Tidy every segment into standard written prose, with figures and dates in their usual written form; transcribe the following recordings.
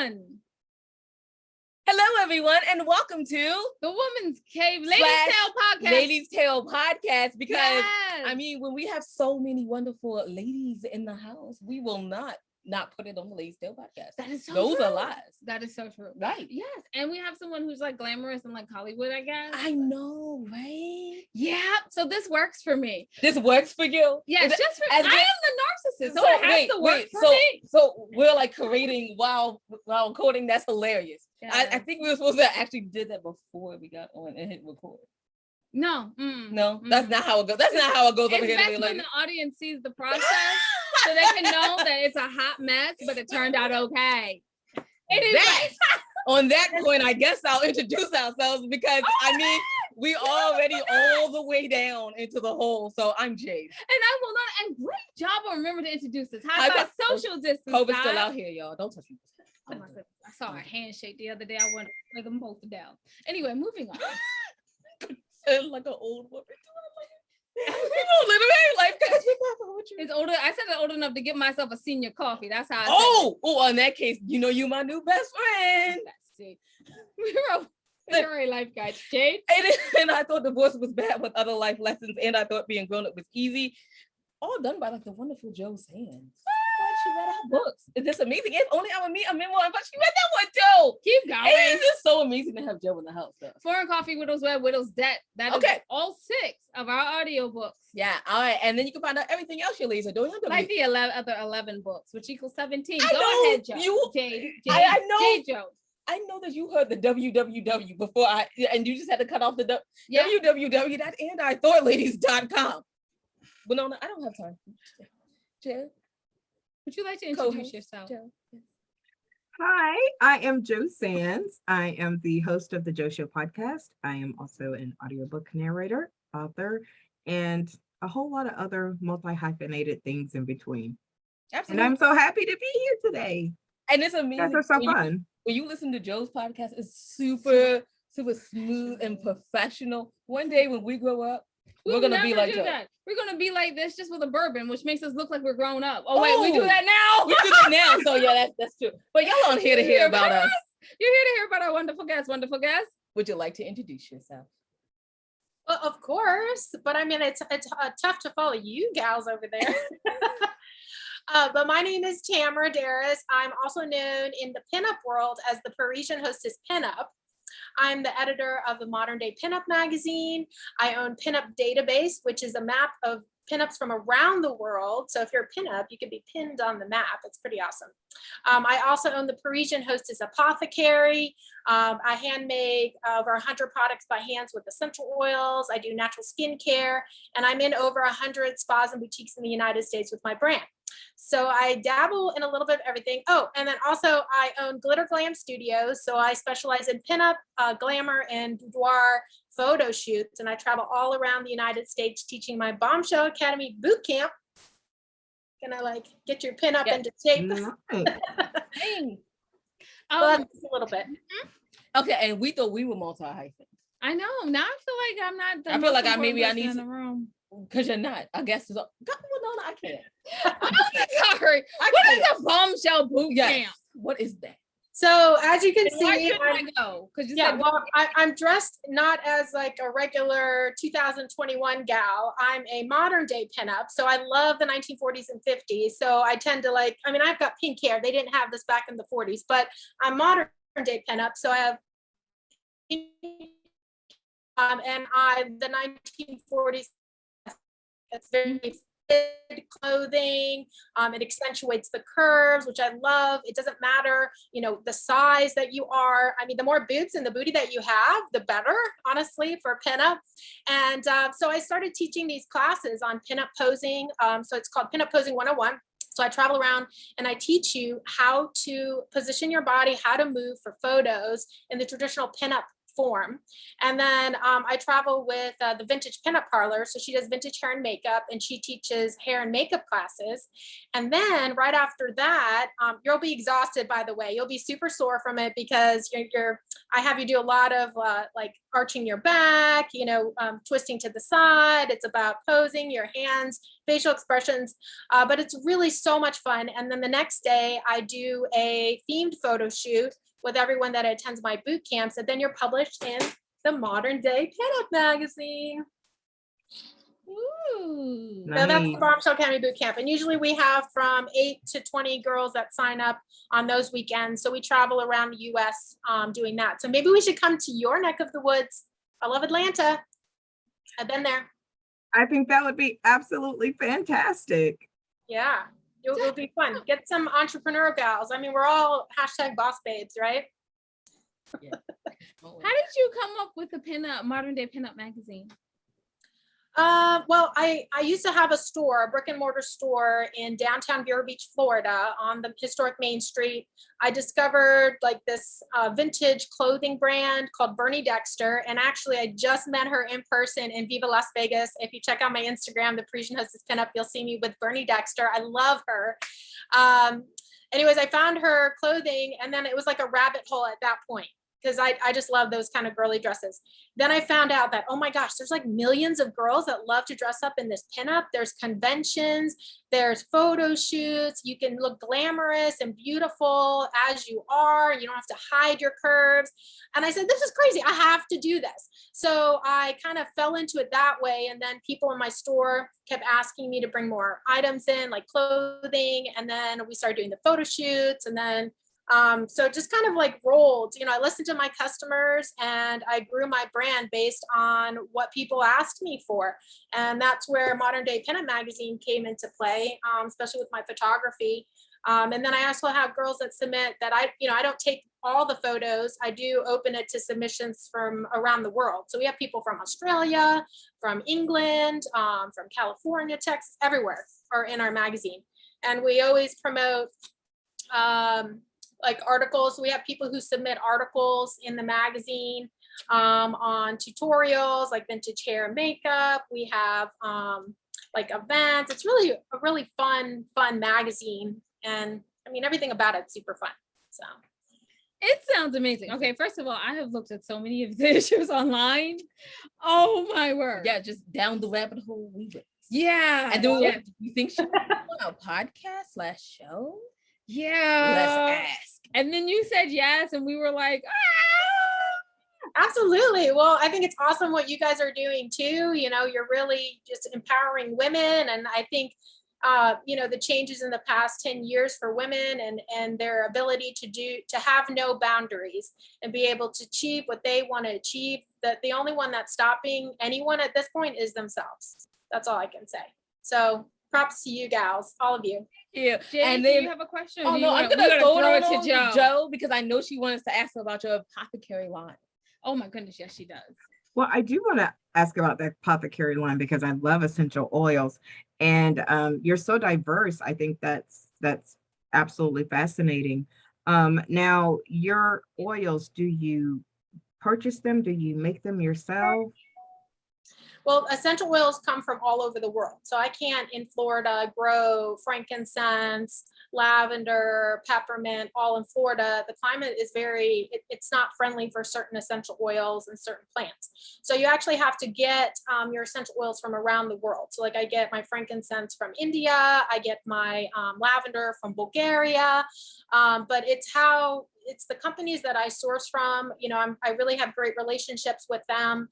one. Hello, everyone, and welcome to the Woman's Cave Ladies Tale Podcast. Ladies Tale Podcast, because I mean, when we have so many wonderful ladies in the house, we will not put it on the Ladies Tale Podcast. That is so Those true. are lies. That is so true. Right. Yes. And we have someone who's like glamorous and like Hollywood, I guess. I know, right? Yeah. So this works for me. This works for you? Yeah, just for I am the narcissist. So it has to work for me. So we're like creating while recording. That's hilarious. Yes. I think we were supposed to actually did that before we got on and hit record. No. That's not how it goes. That's not how it goes over here. It's best when the audience sees the process so they can know that it's a hot mess, but it turned out okay. It is that. On that point, I guess I'll introduce ourselves because I mean, we already all the way down into the hole. So I'm Jade. And I will not, and great job on remember to introduce us. How about social distance? COVID's still out here, y'all. Don't touch me. Oh my goodness. I saw a handshake the other day. I went like them both down. Anyway, moving on. Like an old woman. People literally like it's older. I said it's old enough to get myself a senior coffee. That's how in that case, you know you my new best friend. We're a life guide, Jade. And I thought divorce was bad with other life lessons, and I thought being grown up was easy. All done by like the wonderful Jo Sands. She read our books. It's just amazing. If only I would meet a memoir, but she read that one too. Keep going. It's just so amazing to have Jo in the house, though. Foreign Coffee, Widow's Web, Widow's Debt. That is all 6 of our audiobooks. Yeah, all right. And then you can find out everything else your ladies are doing. Like the other 11 books, which equals 17. Go ahead, Jo. Jade, I know. Jade, Jo. I know that you heard the www before and you just had to cut off the www.andithoughladies.com. But no, I don't have time. Jo. Would you like to introduce yourself? Hi, I am Jo Sands. I am the host of the Jo Show podcast. I am also an audiobook narrator, author, and a whole lot of other multi-hyphenated things in between. Absolutely. And I'm so happy to be here today. And it's amazing. That's so fun. When you listen to Jo's podcast, it's super smooth and professional. One day when we grow up, we're gonna be like Jo. We're gonna be like this just with a bourbon, which makes us look like we're grown up. Oh wait, we do that now. We do that now. So yeah, that's true. But y'all aren't here to hear about us. You're here to hear about our wonderful guests. Wonderful guests. Would you like to introduce yourself? Well, of course, but I mean it's tough to follow you gals over there. But my name is Tamara Darris. I'm also known in the pinup world as the Parisian Hostess Pinup. I'm the editor of the Modern Day Pinup magazine. I own Pinup Database, which is a map of pinups from around the world. So if you're a pinup, you can be pinned on the map. It's pretty awesome. I also own the Parisian Hostess Apothecary. I hand make over 100 products by hands with essential oils. I do natural skincare, and I'm in over 100 spas and boutiques in the United States with my brand. So I dabble in a little bit of everything. Oh, and then also I own Glitter Glam Studios. So I specialize in pinup, glamour, and boudoir photo shoots. And I travel all around the United States teaching my Bombshell Academy boot camp. Gonna like get your pinup into shape. Well, a little bit. Okay, and we thought we were multi-hyphen. I know. Now I feel like I'm not. I feel like I need in the room. Because you're not. I guess it's I can't. I'm sorry. What is a bombshell boot camp? What is that? So as you can see, I go? I'm dressed not as like a regular 2021 gal. I'm a modern day pinup. So I love the 1940s and 50s. So I tend to I've got pink hair. They didn't have this back in the 40s, but I'm modern day pinup. So I have the 1940s. It's very fit clothing. It accentuates the curves, which I love. It doesn't matter, the size that you are. I mean, the more boobs and the booty that you have, the better, honestly, for pinup. And so I started teaching these classes on pinup posing. So it's called Pinup Posing 101. So I travel around and I teach you how to position your body, how to move for photos in the traditional pinup form. And then I travel with the Vintage Pinup Parlor. So she does vintage hair and makeup, and she teaches hair and makeup classes. And then right after that, you'll be exhausted, by the way. You'll be super sore from it because I have you do a lot of like arching your back, twisting to the side. It's about posing your hands, facial expressions, but it's really so much fun. And then the next day I do a themed photo shoot with everyone that attends my boot camps, and then you're published in the Modern Day Pinup magazine. Ooh. So that's the Nice. Bombshell County Boot Camp. And usually we have from 8 to 20 girls that sign up on those weekends. So we travel around the US doing that. So maybe we should come to your neck of the woods. I love Atlanta. I've been there. I think that would be absolutely fantastic. Yeah, it'll be fun. Get some entrepreneur gals. I mean, we're all #boss babes, right? How did you come up with the Modern Day Pinup magazine? Well, I used to have a brick and mortar store in downtown Vero Beach, Florida, on the historic Main Street. I discovered like this vintage clothing brand called Bernie Dexter. And actually I just met her in person in Viva Las Vegas. If you check out my Instagram, the Parisian Hostess Pinup, you'll see me with Bernie Dexter. I love her. Anyways, I found her clothing, and then it was like a rabbit hole at that point, because I just love those kind of girly dresses. Then I found out that, oh my gosh, there's like millions of girls that love to dress up in this pinup. There's conventions, there's photo shoots. You can look glamorous and beautiful as you are. You don't have to hide your curves. And I said, this is crazy. I have to do this. So I kind of fell into it that way. And then people in my store kept asking me to bring more items in, like clothing. And then we started doing the photo shoots. And then so it just kind of like rolled. I listened to my customers, and I grew my brand based on what people asked me for. And that's where Modern Day Pinup magazine came into play, especially with my photography. And then I also have girls that submit that I don't take all the photos. I do open it to submissions from around the world. So we have people from Australia, from England, from California, Texas, everywhere are in our magazine. And we always promote like articles. We have people who submit articles in the magazine on tutorials, like vintage hair and makeup. We have like events. It's really a really fun magazine. And I mean, everything about it's super fun. So it sounds amazing. Okay, first of all, I have looked at so many of the issues online. Oh my word. Yeah, just down the rabbit hole we went. Yeah. And then you think she was on a podcast/show? Yeah. Let's ask. And then you said yes, and we were like, absolutely. Well, I think it's awesome what you guys are doing too. You're really just empowering women. And I think, the changes in the past 10 years for women and their ability to have no boundaries and be able to achieve what they want to achieve, that the only one that's stopping anyone at this point is themselves. That's all I can say. So props to you gals, all of you. Yeah. Jay, and do then you have a question? I'm gonna throw it to Joe because I know she wants to ask about your apothecary line. Oh my goodness, yes, she does. Well, I do want to ask about the apothecary line because I love essential oils, and you're so diverse. I think that's absolutely fascinating. Now, your oils, do you purchase them? Do you make them yourself? Well, essential oils come from all over the world. So I can't in Florida grow frankincense, lavender, peppermint, all in Florida. The climate is it's not friendly for certain essential oils and certain plants. So you actually have to get your essential oils from around the world. So like I get my frankincense from India, I get my lavender from Bulgaria, but it's the companies that I source from. I really have great relationships with them.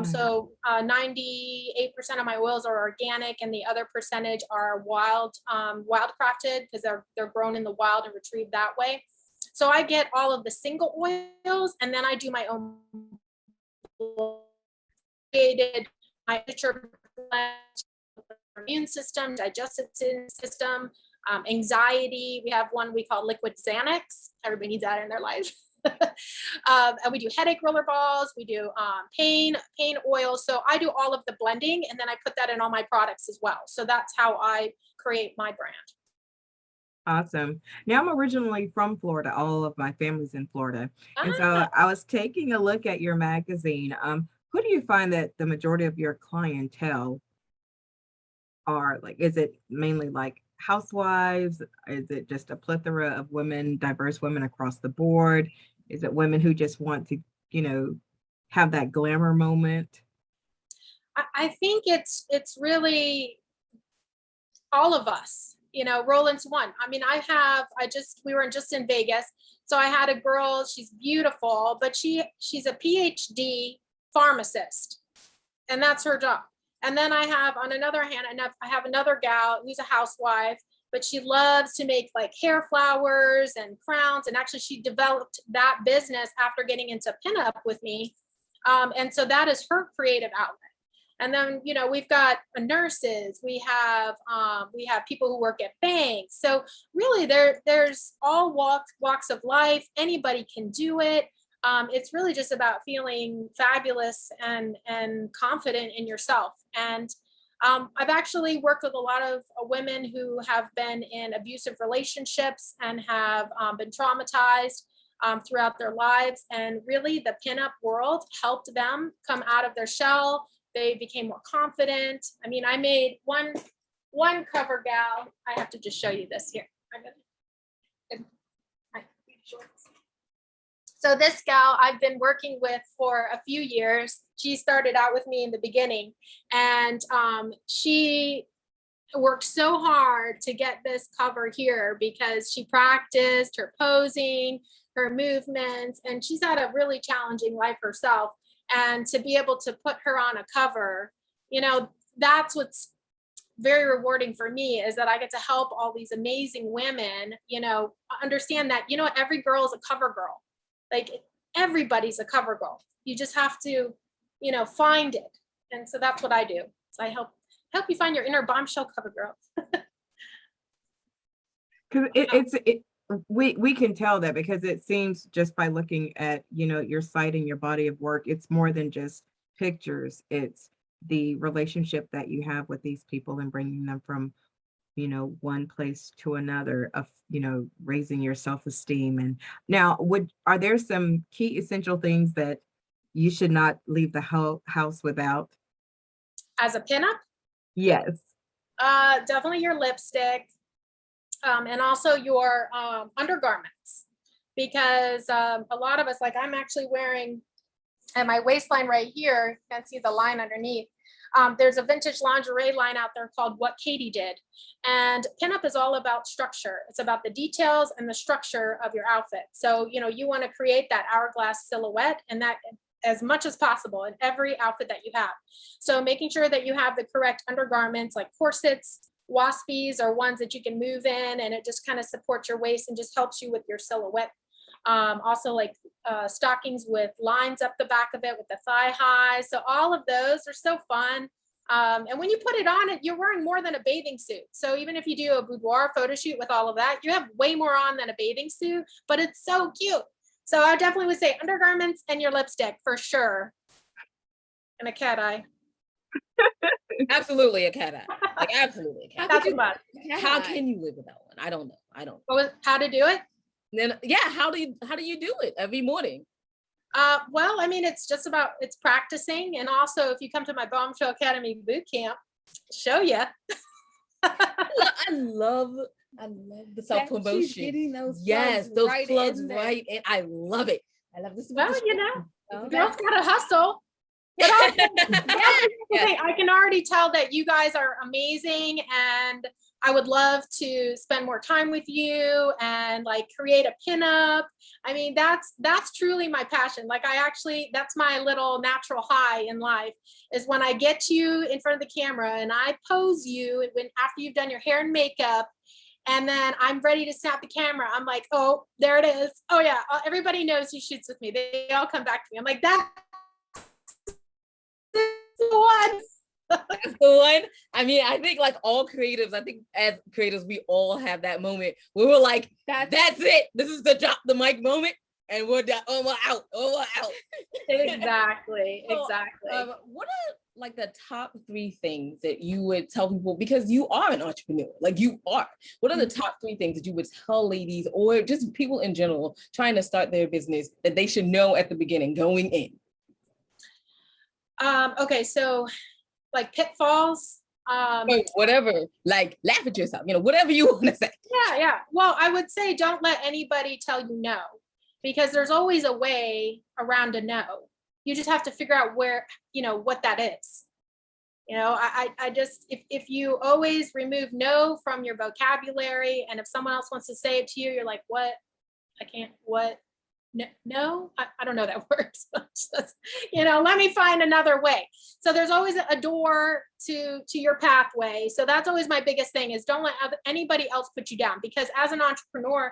So 98% of my oils are organic, and the other percentage are wild crafted because they're grown in the wild and retrieved that way. So I get all of the single oils, and then I do my own my immune system, digestive system, anxiety. We have one we call liquid Xanax. Everybody needs that in their life. And we do headache roller balls. We do pain oils. So I do all of the blending, and then I put that in all my products as well. So that's how I create my brand. Awesome. Now I'm originally from Florida. All of my family's in Florida. And so Ah, I was taking a look at your magazine. Who do you find that the majority of your clientele are like? Is it mainly like housewives? Is it just a plethora of women, diverse women across the board? Is it women who just want to, you know, have that glamour moment? I think it's really all of us, roll into one. I mean, we were just in Vegas. So I had a girl, she's beautiful, but she's a PhD pharmacist, and that's her job. And then I have, on another hand, I have another gal who's a housewife, but she loves to make like hair flowers and crowns. And actually she developed that business after getting into pinup with me. And so that is her creative outlet. And then, we've got nurses, we have people who work at banks. So really there's all walks of life. Anybody can do it. It's really just about feeling fabulous and confident in yourself. And I've actually worked with a lot of women who have been in abusive relationships and have been traumatized throughout their lives. And really the pinup world helped them come out of their shell. They became more confident. I mean, I made one cover gal. I have to just show you this here. So this gal I've been working with for a few years. She started out with me in the beginning, and she worked so hard to get this cover here because she practiced her posing, her movements, and she's had a really challenging life herself. And to be able to put her on a cover, that's what's very rewarding for me, is that I get to help all these amazing women, understand that, every girl is a cover girl. Like everybody's a cover girl. You just have to, find it. And so that's what I do. So I help you find your inner bombshell cover girl. Because we can tell that, because it seems, just by looking at, your site and your body of work, it's more than just pictures. It's the relationship that you have with these people and bringing them from, one place to another, of, raising your self-esteem. And now, are there some key essential things that you should not leave the house without? As a pinup? Yes. Definitely your lipstick, and also your undergarments, because a lot of us, like I'm actually wearing at my waistline right here, you can see the line underneath. There's a vintage lingerie line out there called What Katie Did. And pinup is all about structure. It's about the details and the structure of your outfit. So, you want to create that hourglass silhouette, and that as much as possible in every outfit that you have. So making sure that you have the correct undergarments, like corsets, waspies, or ones that you can move in, and it just kind of supports your waist and just helps you with your silhouette. Also like stockings with lines up the back of it with the thigh highs. So all of those are so fun. And when you put it on, you're wearing more than a bathing suit. So even if you do a boudoir photo shoot with all of that, you have way more on than a bathing suit, but it's so cute. So I definitely would say undergarments and your lipstick for sure. And a cat eye. Absolutely a cat eye. Like absolutely a cat eye. How can you live without one? I don't know. How to do it? Then how do you do it every morning? Well, I mean, it's practicing, and also if you come to my Bombshell Academy boot camp, show you. I love the self promotion. Yes, those plugs right, and I love it. I love this. Well, girls gotta hustle. But also, I can already tell that you guys are amazing, and I would love to spend more time with you and like create a pinup. I mean, that's truly my passion. Like that's my little natural high in life, is when I get you in front of the camera and I pose you after you've done your hair and makeup, and then I'm ready to snap the camera. I'm like, oh, there it is. Oh yeah, everybody knows he shoots with me. They all come back to me. I'm like, that's the one. That's the one. I mean, I think like all creatives, I think as creatives, we all have that moment where we're like, that's it. This is the drop the mic moment, and we're done. Oh, we're out. Exactly. So, what like the top 3 things that you would tell people, because you are an entrepreneur, like you are. What are the top 3 things that you would tell ladies or just people in general trying to start their business that they should know at the beginning going in? Okay, so like pitfalls. Whatever, like laugh at yourself, whatever you want to say. Yeah. Well, I would say don't let anybody tell you no, because there's always a way around a no. You just have to figure out where, what that is. I just, if you always remove no from your vocabulary, and if someone else wants to say it to you, you're like, what? I can't, what? No, I don't know that works. Just, let me find another way. So there's always a door to your pathway. So that's always my biggest thing, is don't let anybody else put you down, because as an entrepreneur,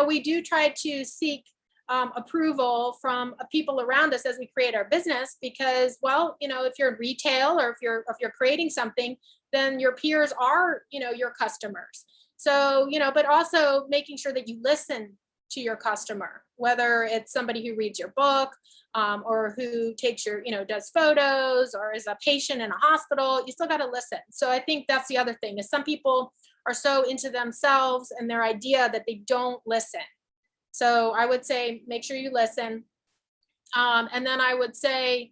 we do try to seek approval from people around us as we create our business, because, well, if you're in retail or if you're creating something, then your peers are, your customers. So, but also making sure that you listen to your customer, whether it's somebody who reads your book, or who takes your, does photos, or is a patient in a hospital, you still got to listen. So I think that's the other thing, is some people are so into themselves and their idea that they don't listen. So I would say, make sure you listen. And then I would say,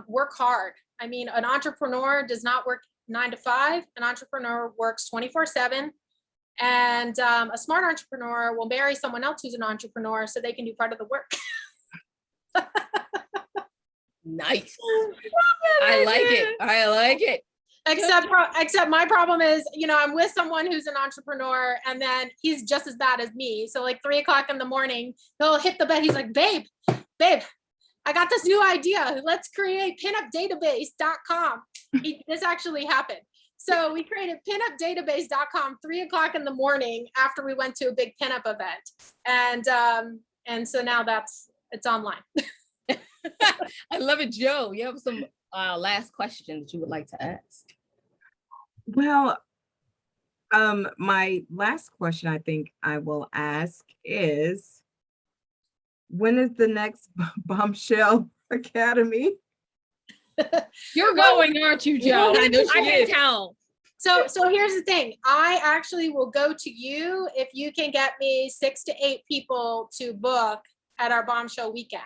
work hard. I mean, an entrepreneur does not work 9 to 5. An entrepreneur works 24/7. And a smart entrepreneur will marry someone else who's an entrepreneur so they can do part of the work. Nice. I like it. Except my problem is, I'm with someone who's an entrepreneur, and then he's just as bad as me. So like 3 o'clock in the morning, he'll hit the bed. He's like, babe, I got this new idea. Let's create pinupdatabase.com. This actually happened. So we created pinupdatabase.com 3 o'clock in the morning after we went to a big pinup event. And so now it's online. I love it. Joe, you have some last questions you would like to ask? Well, my last question I think I will ask is, when is the next Bombshell Academy? You're going, aren't you, Joe? I know she I can is. tell. So here's the thing. I actually will go to you if you can get me 6 to 8 people to book at our Bombshell weekend.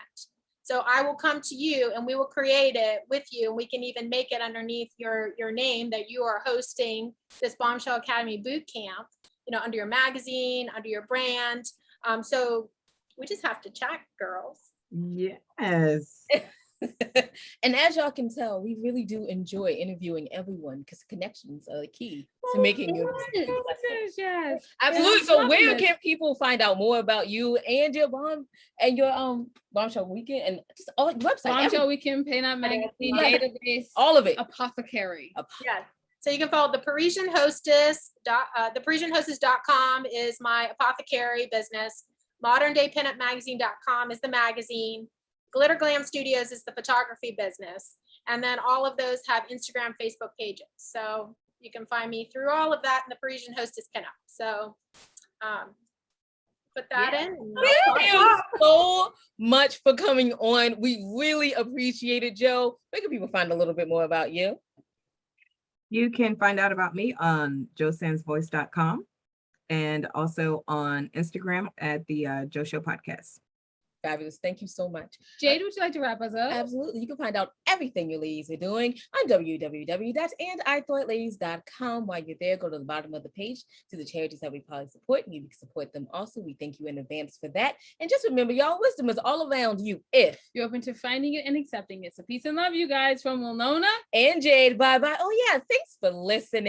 So I will come to you and we will create it with you. And we can even make it underneath your name that you are hosting this Bombshell Academy boot camp, under your magazine, under your brand. So we just have to chat, girls. Yes. And as y'all can tell, we really do enjoy interviewing everyone, because connections are the key to making your business successful. Yes. Absolutely. So where can people find out more about you and your Bombshell Weekend and just all website? Bombshell Weekend, Pinup Magazine, database, all of it. apothecary. Yeah. So you can follow the Parisian Hostess. The ParisianHostess.com is my apothecary business. ModernDayPinupMagazine.com is the magazine. Glitter Glam Studios is the photography business. And then all of those have Instagram, Facebook pages. So you can find me through all of that in the Parisian Hostess Pinup. So put that in. Thank you so much for coming on. We really appreciate it, Joe. Where can people find a little bit more about you? You can find out about me on joesandsvoice.com and also on Instagram at the Joe Show Podcast. Fabulous. Thank you so much. Jade, would you like to wrap us up? Absolutely. You can find out everything your ladies are doing on www.andithoughladies.com. While you're there, go to the bottom of the page to the charities that we probably support. You can support them also. We thank you in advance for that. And just remember, y'all, wisdom is all around you if you're open to finding it and accepting it. So peace and love, you guys, from Winona and Jade. Bye-bye. Oh, yeah. Thanks for listening.